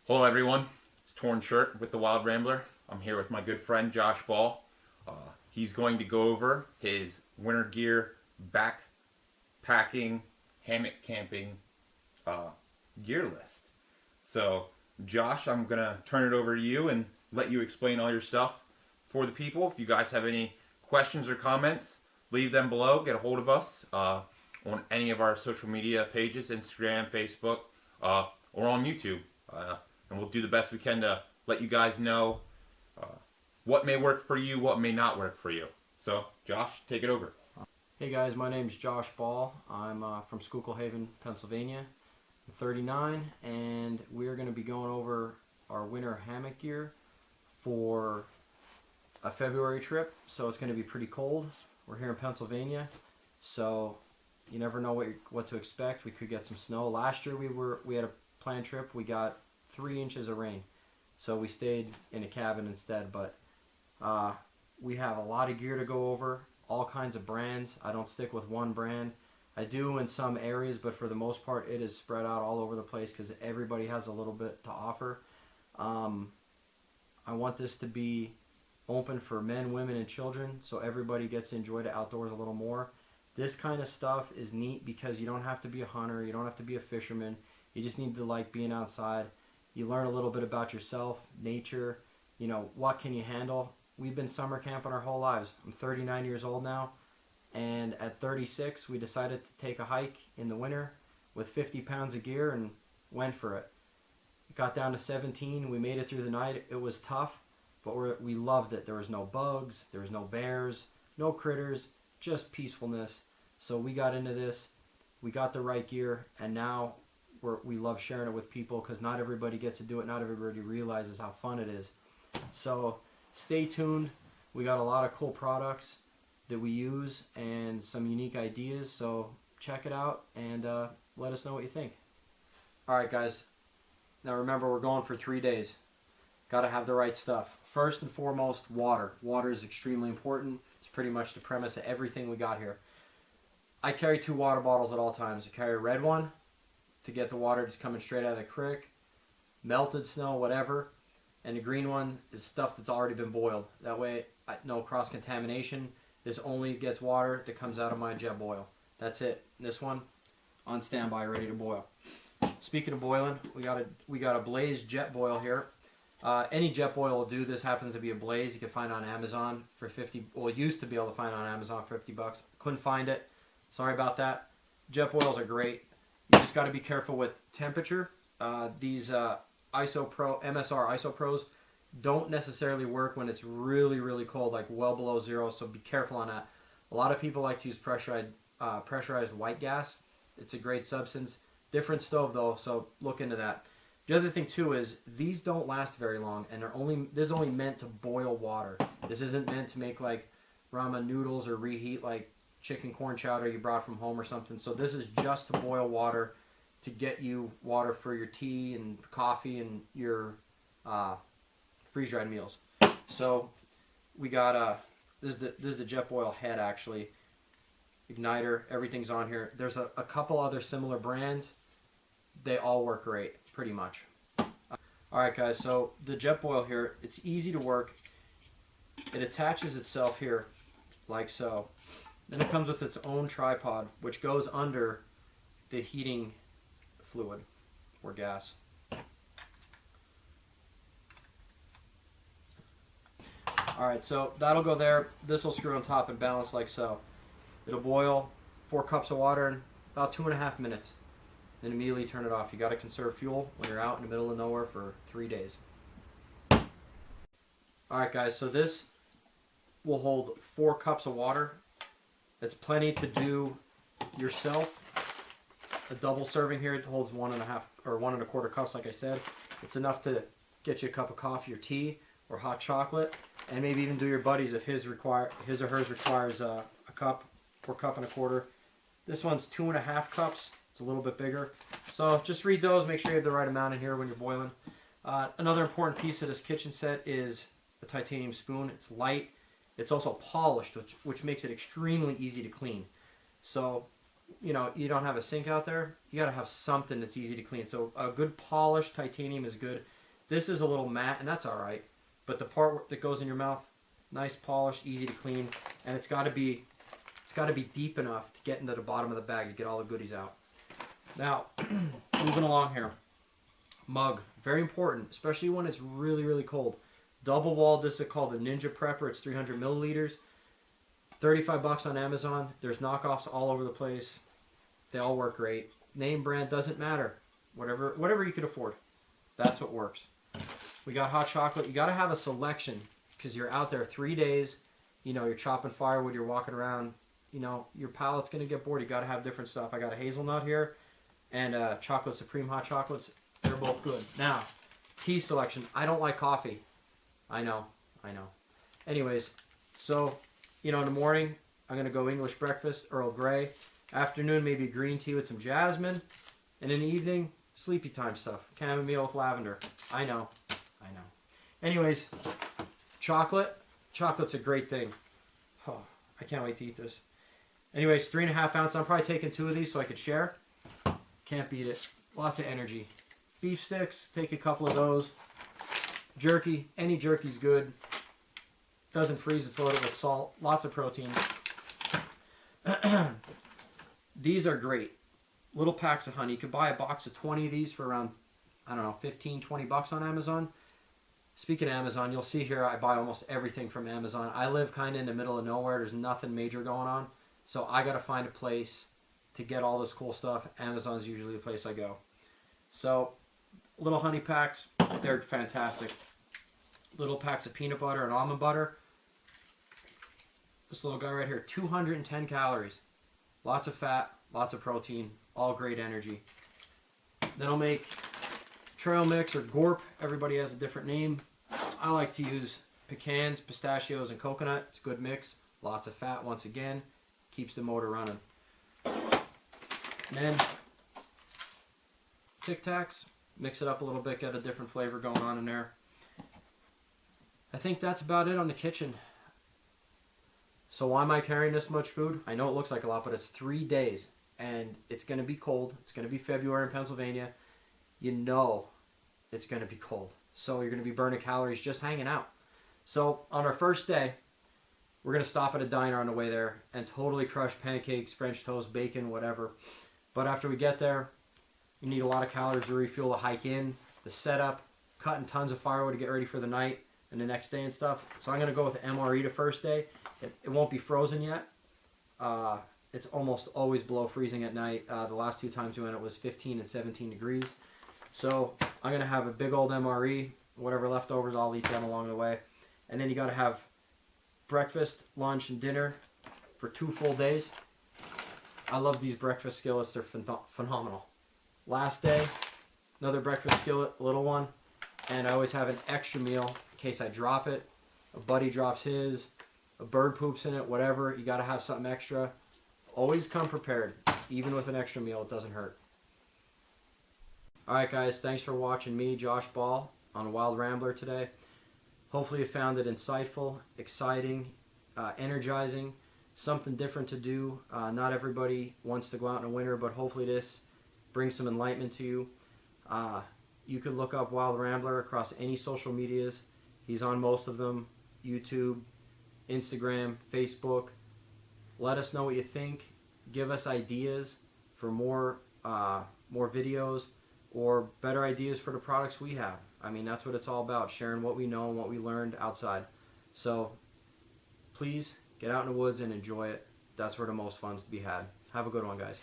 Hello everyone, it's Torn Shirt with the Wild Rambler. I'm here with my good friend Josh Ball. He's going to go over his winter gear, backpacking, hammock camping gear list. So Josh, I'm going to turn it over to you and let you explain all your stuff for the people. If you guys have any questions or comments, leave them below. Get a hold of us on any of our social media pages, Instagram, Facebook, or on YouTube. And we'll do the best we can to let you guys know what may work for you, what may not work for you. So, Josh, take it over. Hey guys, my name's Josh Ball. I'm from Schuylkill Haven, Pennsylvania. I'm 39, and we're going to be going over our winter hammock gear for a February trip. So it's going to be pretty cold. We're here in Pennsylvania, so you never know what to expect. We could get some snow. Last year we had a planned trip. We got 3 inches of rain, so we stayed in a cabin instead. But we have a lot of gear to go over, all kinds of brands. I don't stick with one brand. I do in some areas, but for the most part it is spread out all over the place because everybody has a little bit to offer. I want this to be open for men, women, and children, so everybody gets to enjoy the outdoors a little more. This kind of stuff is neat because you don't have to be a hunter, you don't have to be a fisherman. You just need to like being outside. You learn a little bit about yourself, nature, what can you handle. We've been summer camping our whole lives. I'm 39 years old now, and at 36 we decided to take a hike in the winter with 50 pounds of gear and went for it. It got down to 17. We made it through the night. It was tough, but we loved it. There was no bugs, there was no bears, no critters, just peacefulness. So we got into this, we got the right gear, and now we love sharing it with people because not everybody gets to do it. Not everybody realizes how fun it is. So stay tuned. We got a lot of cool products that we use and some unique ideas. So check it out and let us know what you think. All right, guys. Now remember, we're going for 3 days. Got to have the right stuff. First and foremost, water. Water is extremely important. It's pretty much the premise of everything we got here. I carry 2 water bottles at all times. I carry a red one to get the water just coming straight out of the creek, melted snow, whatever. And the green one is stuff that's already been boiled. That way, no cross-contamination. This only gets water that comes out of my jet boil. That's it. This one, on standby, ready to boil. Speaking of boiling, we got a Blaze jet boil here. Any jet boil will do. This happens to be a Blaze. You can find it on Amazon for 50. Well, used to be able to find it on Amazon for $50. Couldn't find it. Sorry about that. Jet boils are great. You just got to be careful with temperature. These MSR IsoPros don't necessarily work when it's really, really cold, like well below zero, so be careful on that. A lot of people like to use pressurized white gas. It's a great substance. Different stove though, so look into that. The other thing too is these don't last very long, and this is only meant to boil water. This isn't meant to make like ramen noodles or reheat like chicken corn chowder you brought from home or something. So this is just to boil water, to get you water for your tea and coffee and your freeze-dried meals. So we got this is the jet boil head actually, igniter, everything's on here. There's a couple other similar brands. They all work great, pretty much. Alright guys, so the jet boil here, it's easy to work. It attaches itself here like so. Then it comes with its own tripod, which goes under the heating fluid or gas. Alright, so that'll go there. This will screw on top and balance like so. It'll boil 4 cups of water in about 2.5 minutes. Then immediately turn it off. You got to conserve fuel when you're out in the middle of nowhere for 3 days. Alright guys, so this will hold 4 cups of water. That's plenty to do yourself. A double serving here, it holds 1.5 or 1.25 cups, like I said. It's enough to get you a cup of coffee or tea or hot chocolate, and maybe even do your buddies if his or hers requires a cup or 1.25 cups. This one's 2.5 cups. It's a little bit bigger. So just read those. Make sure you have the right amount in here when you're boiling. Another important piece of this kitchen set is the titanium spoon. It's light. It's also polished, which makes it extremely easy to clean. So, you don't have a sink out there, you got to have something that's easy to clean. So a good polished titanium is good. This is a little matte, and that's all right. But the part that goes in your mouth, nice polish, easy to clean, and it's got to be deep enough to get into the bottom of the bag to get all the goodies out. Now, moving along here. Mug, very important, especially when it's really, really cold. Double walled, this is called the Ninja Prepper. It's 300 milliliters. $35 on Amazon. There's knockoffs all over the place. They all work great. Name brand doesn't matter. Whatever you can afford. That's what works. We got hot chocolate. You got to have a selection because you're out there 3 days. You know, you're chopping firewood. You're walking around. You know, your palate's going to get bored. You got to have different stuff. I got a hazelnut here and chocolate supreme hot chocolates. They're both good. Now, tea selection. I don't like coffee. I know. Anyways, so, you know, in the morning, I'm going to go English breakfast, Earl Grey. Afternoon, maybe green tea with some jasmine. And in the evening, sleepy time stuff. Chamomile with lavender. I know. Anyways, chocolate. Chocolate's a great thing. Oh, I can't wait to eat this. Anyways, 3.5 ounce. I'm probably taking 2 of these so I could share. Can't beat it. Lots of energy. Beef sticks. Take a couple of those. Jerky. Any jerky's good. Doesn't freeze. It's loaded with salt. Lots of protein. These are great. Little packs of honey. You could buy a box of 20 of these for around, I don't know, 15, 20 bucks on Amazon. Speaking of Amazon, you'll see here I buy almost everything from Amazon. I live kind of in the middle of nowhere. There's nothing major going on. So I got to find a place to get all this cool stuff. Amazon's usually the place I go. So little honey packs, they're fantastic. Little packs of peanut butter and almond butter. This little guy right here, 210 calories. Lots of fat, lots of protein, all great energy. Then I'll make trail mix or gorp. Everybody has a different name. I like to use pecans, pistachios, and coconut. It's a good mix. Lots of fat once again. Keeps the motor running. And then Tic Tacs. Mix it up a little bit, get a different flavor going on in there. I think that's about it on the kitchen. So why am I carrying this much food? I know it looks like a lot, but it's 3 days. And it's going to be cold. It's going to be February in Pennsylvania. You know it's going to be cold. So you're going to be burning calories just hanging out. So on our first day, we're going to stop at a diner on the way there and totally crush pancakes, French toast, bacon, whatever. But after we get there, you need a lot of calories to refuel the hike in, the setup, cutting tons of firewood to get ready for the night and the next day and stuff. So I'm going to go with MRE the first day. It won't be frozen yet. It's almost always below freezing at night. The last 2 times we went, it was 15 and 17 degrees. So I'm going to have a big old MRE. Whatever leftovers, I'll eat them along the way. And then you got to have breakfast, lunch, and dinner for 2 full days. I love these breakfast skillets. They're phenomenal. Last day, another breakfast skillet, a little one. And I always have an extra meal in case I drop it. A buddy drops his. A bird poops in it, whatever. You got to have something extra. Always come prepared. Even with an extra meal, it doesn't hurt. Alright guys, thanks for watching me, Josh Ball, on Wild Rambler today. Hopefully you found it insightful, exciting, energizing, something different to do. Not everybody wants to go out in the winter, but hopefully this brings some enlightenment to you. You can look up Wild Rambler across any social medias. He's on most of them. YouTube, Instagram, Facebook. Let us know what you think. Give us ideas for more videos or better ideas for the products we have. I mean, that's what it's all about, sharing what we know and what we learned outside. So please get out in the woods and enjoy it. That's where the most fun's to be had. Have a good one, guys.